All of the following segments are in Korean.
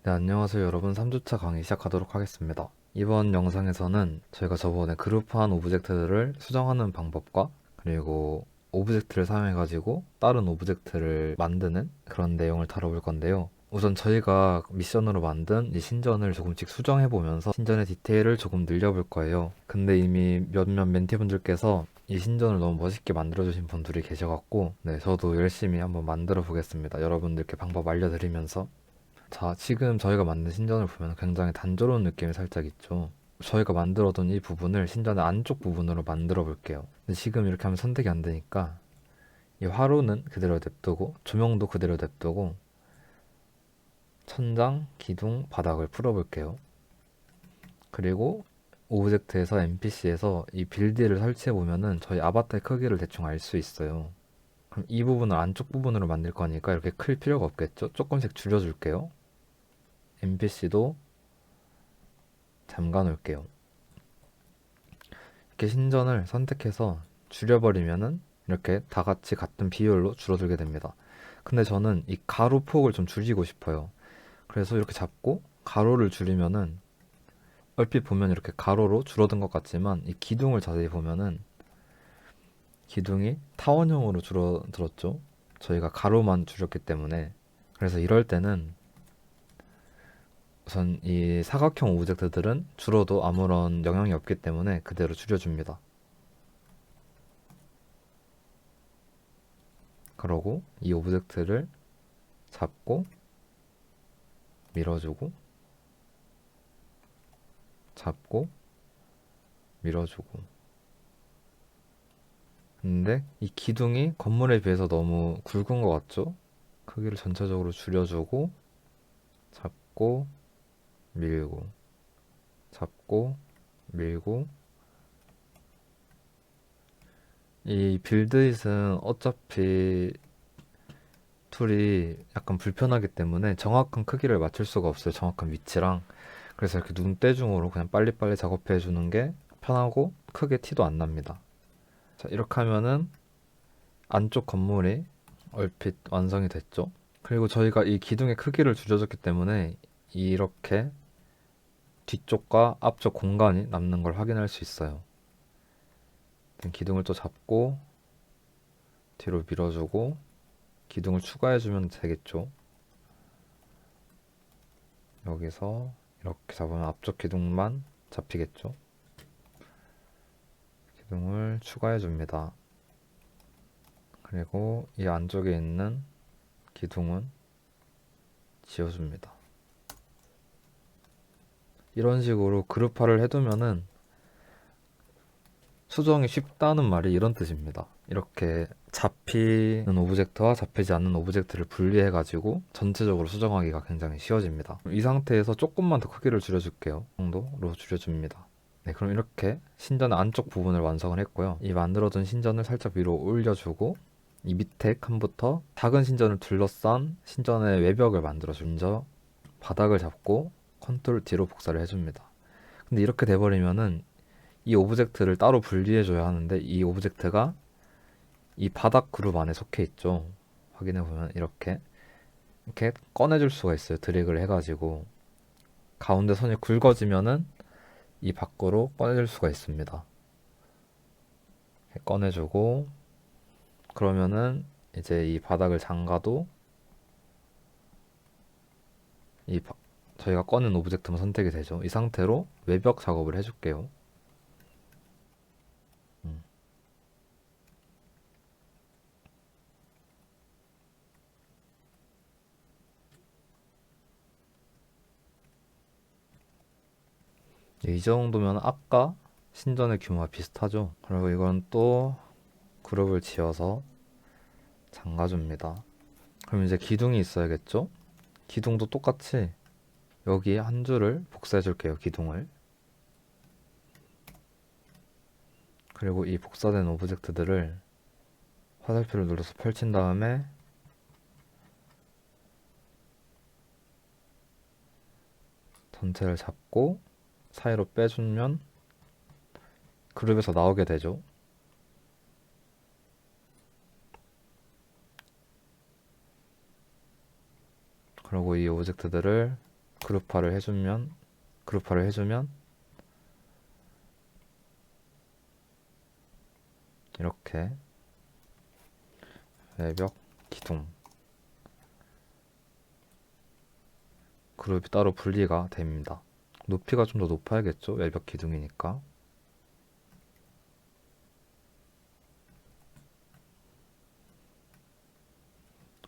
네, 안녕하세요 여러분. 3주차 강의 시작하도록 하겠습니다. 이번 영상에서는 저희가 저번에 그룹한 오브젝트들을 수정하는 방법과 그리고 오브젝트를 사용해가지고 다른 오브젝트를 만드는 그런 내용을 다뤄볼 건데요. 우선 저희가 미션으로 만든 이 신전을 조금씩 수정해보면서 신전의 디테일을 조금 늘려볼 거예요. 근데 이미 몇몇 멘티분들께서 이 신전을 너무 멋있게 만들어주신 분들이 계셔갖고 네, 저도 열심히 한번 만들어 보겠습니다. 여러분들께 방법 알려드리면서 자, 지금 저희가 만든 신전을 보면 굉장히 단조로운 느낌이 살짝 있죠. 저희가 만들어둔 이 부분을 신전의 안쪽 부분으로 만들어 볼게요. 근데 지금 이렇게 하면 선택이 안 되니까 이 화로는 그대로 냅두고 조명도 그대로 냅두고 천장, 기둥, 바닥을 풀어 볼게요. 그리고 오브젝트에서 NPC에서 이 빌드를 설치해 보면은 저희 아바타의 크기를 대충 알 수 있어요. 그럼 이 부분을 안쪽 부분으로 만들 거니까 이렇게 클 필요가 없겠죠? 조금씩 줄여줄게요. NPC도 잠가 놓을게요. 이렇게 신전을 선택해서 줄여버리면은 이렇게 다 같이 같은 비율로 줄어들게 됩니다. 근데 저는 이 가로 폭을 좀 줄이고 싶어요. 그래서 이렇게 잡고 가로를 줄이면은 얼핏 보면 이렇게 가로로 줄어든 것 같지만 이 기둥을 자세히 보면은 기둥이 타원형으로 줄어들었죠. 저희가 가로만 줄였기 때문에. 그래서 이럴 때는 우선 이 사각형 오브젝트들은 줄어도 아무런 영향이 없기 때문에 그대로 줄여줍니다. 그러고 이 오브젝트를 잡고 밀어주고 잡고 밀어주고. 근데 이 기둥이 건물에 비해서 너무 굵은 것 같죠? 크기를 전체적으로 줄여주고 잡고 밀고 잡고 밀고. 이 빌드잇은 어차피 툴이 약간 불편하기 때문에 정확한 크기를 맞출 수가 없어요. 정확한 위치랑. 그래서 이렇게 눈대중으로 그냥 빨리빨리 작업해 주는 게 편하고 크게 티도 안 납니다. 자, 이렇게 하면은 안쪽 건물이 얼핏 완성이 됐죠. 그리고 저희가 이 기둥의 크기를 줄여줬기 때문에 이렇게 뒤쪽과 앞쪽 공간이 남는 걸 확인할 수 있어요. 기둥을 또 잡고 뒤로 밀어주고 기둥을 추가해주면 되겠죠. 여기서 이렇게 잡으면 앞쪽 기둥만 잡히겠죠. 기둥을 추가해줍니다. 그리고 이 안쪽에 있는 기둥은 지워줍니다. 이런 식으로 그룹화를 해두면은 수정이 쉽다는 말이 이런 뜻입니다. 이렇게 잡히는 오브젝트와 잡히지 않는 오브젝트를 분리해가지고 전체적으로 수정하기가 굉장히 쉬워집니다. 이 상태에서 조금만 더 크기를 줄여줄게요. 이 정도로 줄여줍니다. 네, 그럼 이렇게 신전의 안쪽 부분을 완성을 했고요. 이 만들어둔 신전을 살짝 위로 올려주고 이 밑에 칸부터 작은 신전을 둘러싼 신전의 외벽을 만들어주면서 바닥을 잡고 컨트롤 D로 복사를 해줍니다. 근데 이렇게 돼버리면은 이 오브젝트를 따로 분리해줘야 하는데 이 오브젝트가 이 바닥 그룹 안에 속해 있죠. 확인해보면 이렇게 꺼내줄 수가 있어요. 드래그를 해가지고 가운데 선이 굵어지면은 이 밖으로 꺼내줄 수가 있습니다. 꺼내주고 그러면은 이제 이 바닥을 잠가도 이 저희가 꺼낸 오브젝트만 선택이 되죠. 이 상태로 외벽 작업을 해줄게요. 음. 이 정도면 아까 신전의 규모가 비슷하죠. 그리고 이건 또 그룹을 지어서 잠가줍니다. 그럼 이제 기둥이 있어야겠죠? 기둥도 똑같이 여기 한 줄을 복사해 줄게요. 기둥을. 그리고 이 복사된 오브젝트들을 화살표를 눌러서 펼친 다음에 전체를 잡고 사이로 빼주면 그룹에서 나오게 되죠. 그리고 이 오브젝트들을 그룹화를 해주면 이렇게 외벽 기둥 그룹이 따로 분리가 됩니다. 높이가 좀 더 높아야겠죠? 외벽 기둥이니까.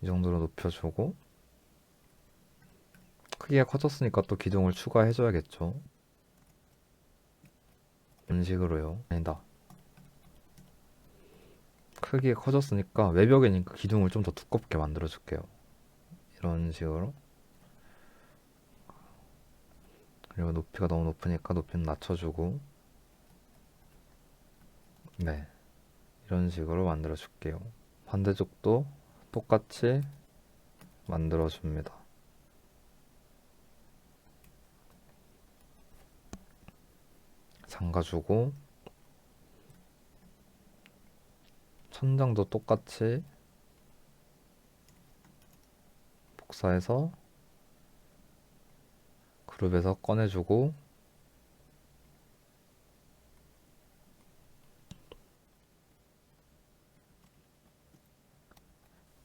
이 정도로 높여주고 크기가 커졌으니까 또 기둥을 추가해줘야겠죠? 이런 식으로요. 아니다. 크기가 커졌으니까 외벽이니까 기둥을 좀 더 두껍게 만들어줄게요. 이런 식으로. 그리고 높이가 너무 높으니까 높이는 낮춰주고 네, 이런 식으로 만들어줄게요. 반대쪽도 똑같이 만들어줍니다. 잠가주고 천장도 똑같이 복사해서 그룹에서 꺼내주고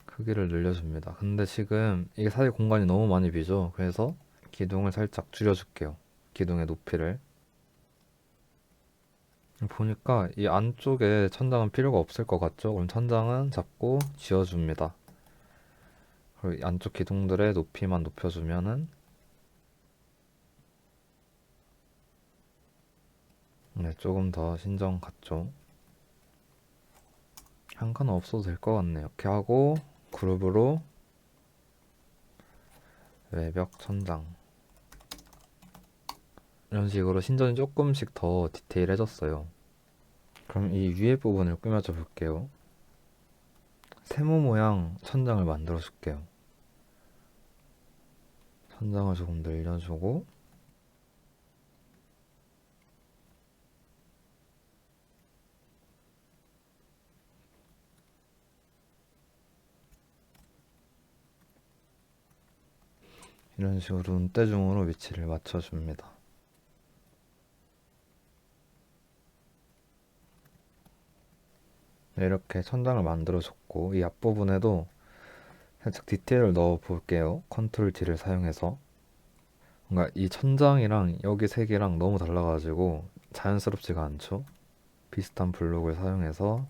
크기를 늘려줍니다. 근데 지금 이게 사이 공간이 너무 많이 비죠. 그래서 기둥을 살짝 줄여줄게요. 기둥의 높이를. 보니까 이 안쪽에 천장은 필요가 없을 것 같죠? 그럼 천장은 잡고 지워줍니다. 그리고 이 안쪽 기둥들의 높이만 높여주면은 네, 조금 더 신정 같죠? 한 칸은 없어도 될 것 같네요. 이렇게 하고 그룹으로 외벽 천장 이런 식으로 신전이 조금씩 더 디테일해졌어요. 그럼 이 위에 부분을 꾸며줘 볼게요. 세모 모양 천장을 만들어 줄게요. 천장을 조금 늘려주고 이런 식으로 눈대중으로 위치를 맞춰줍니다. 네, 이렇게 천장을 만들어줬고 이 앞부분에도 살짝 디테일을 넣어 볼게요. 컨트롤 D를 사용해서 뭔가 이 천장이랑 여기 색이랑 너무 달라가지고 자연스럽지가 않죠. 비슷한 블록을 사용해서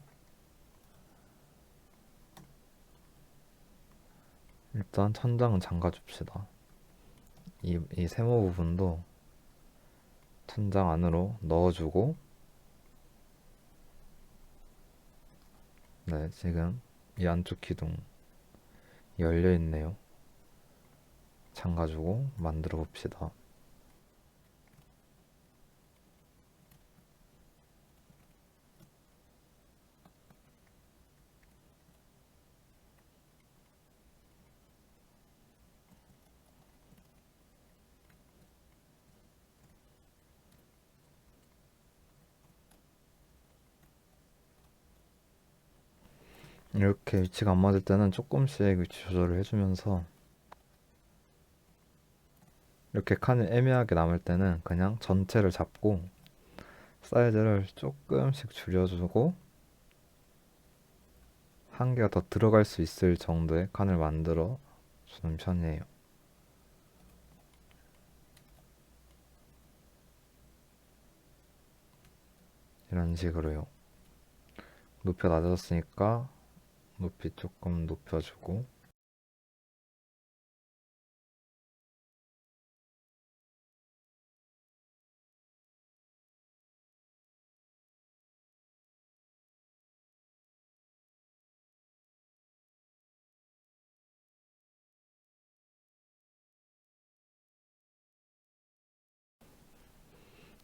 일단 천장은 잠가줍시다. 이 세모 부분도 천장 안으로 넣어주고 네, 지금 이 안쪽 기둥 열려 있네요. 잠가주고 만들어 봅시다. 이렇게 위치가 안 맞을 때는 조금씩 위치 조절을 해주면서 이렇게 칸이 애매하게 남을 때는 그냥 전체를 잡고 사이즈를 조금씩 줄여주고 한 개가 더 들어갈 수 있을 정도의 칸을 만들어 주는 편이에요. 이런 식으로요. 높이가 낮아졌으니까 높이 조금 높여주고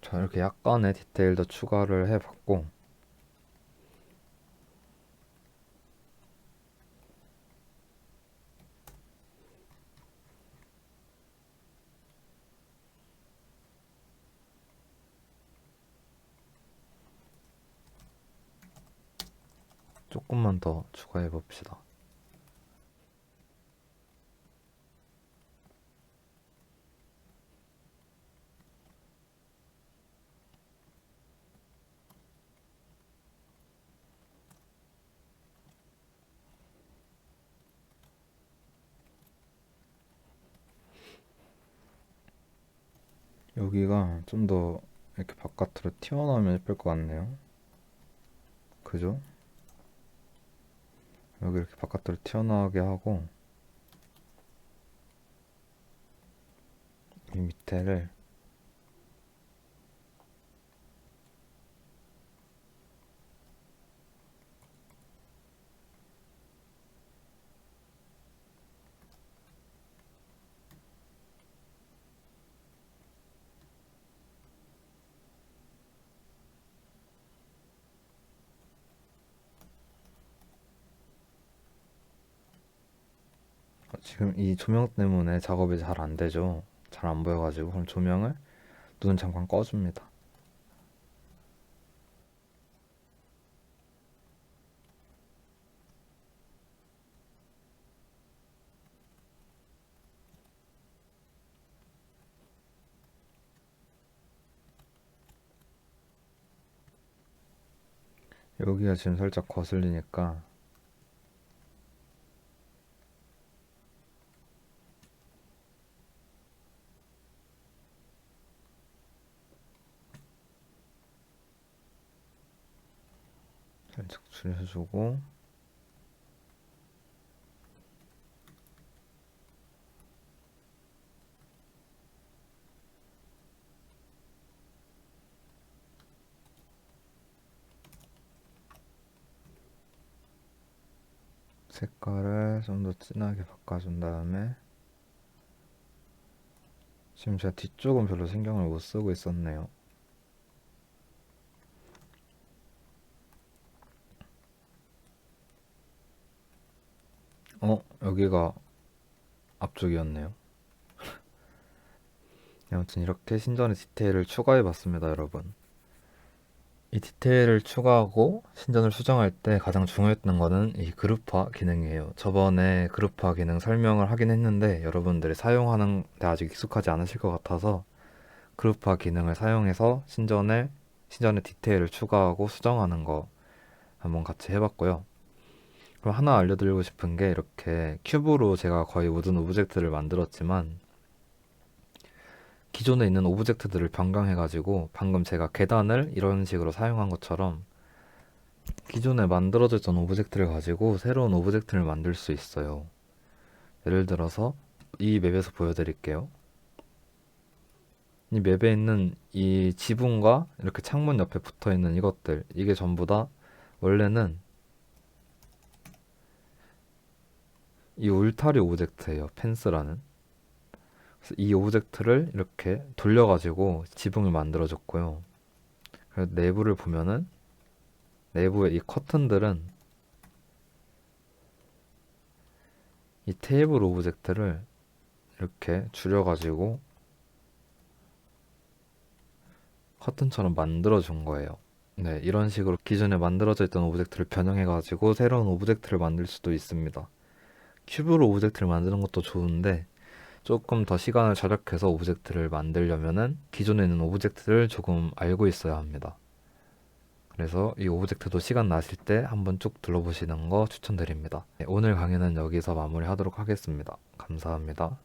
자, 이렇게 약간의 디테일도 추가를 해봤고 조금만 더 추가해 봅시다. 여기가 좀 더 이렇게 바깥으로 튀어나오면 예쁠 것 같네요. 그죠? 여기 이렇게 바깥으로 튀어나오게 하고 이 밑에를 지금 이 조명 때문에 작업이 잘 안 되죠. 잘 안 보여가지고 그럼 조명을 눈 잠깐 꺼줍니다. 여기가 지금 살짝 거슬리니까 살짝 줄여주고 색깔을 좀 더 진하게 바꿔준 다음에 지금 제가 뒤쪽은 별로 신경을 못 쓰고 있었네요. 여기가 앞쪽이었네요. 아무튼 이렇게 신전의 디테일을 추가해 봤습니다, 여러분. 이 디테일을 추가하고 신전을 수정할 때 가장 중요했던 거는 이 그룹화 기능이에요. 저번에 그룹화 기능 설명을 하긴 했는데 여러분들이 사용하는 데 아직 익숙하지 않으실 것 같아서 그룹화 기능을 사용해서 신전의 디테일을 추가하고 수정하는 거 한번 같이 해봤고요. 그럼 하나 알려드리고 싶은 게 이렇게 큐브로 제가 거의 모든 오브젝트를 만들었지만 기존에 있는 오브젝트들을 변경해가지고 방금 제가 계단을 이런 식으로 사용한 것처럼 기존에 만들어져 있던 오브젝트를 가지고 새로운 오브젝트를 만들 수 있어요. 예를 들어서 이 맵에서 보여드릴게요. 이 맵에 있는 이 지붕과 이렇게 창문 옆에 붙어 있는 이것들, 이게 전부 다 원래는 이 울타리 오브젝트예요. 펜스라는. 그래서 이 오브젝트를 이렇게 돌려가지고 지붕을 만들어줬고요. 그래서 내부를 보면은 내부의 이 커튼들은 이 테이블 오브젝트를 이렇게 줄여가지고 커튼처럼 만들어준 거예요. 네, 이런 식으로 기존에 만들어져 있던 오브젝트를 변형해가지고 새로운 오브젝트를 만들 수도 있습니다. 큐브로 오브젝트를 만드는 것도 좋은데 조금 더 시간을 절약해서 오브젝트를 만들려면은 기존에 있는 오브젝트를 조금 알고 있어야 합니다. 그래서 이 오브젝트도 시간 나실 때 한번 쭉 둘러보시는 거 추천드립니다. 네, 오늘 강의는 여기서 마무리하도록 하겠습니다. 감사합니다.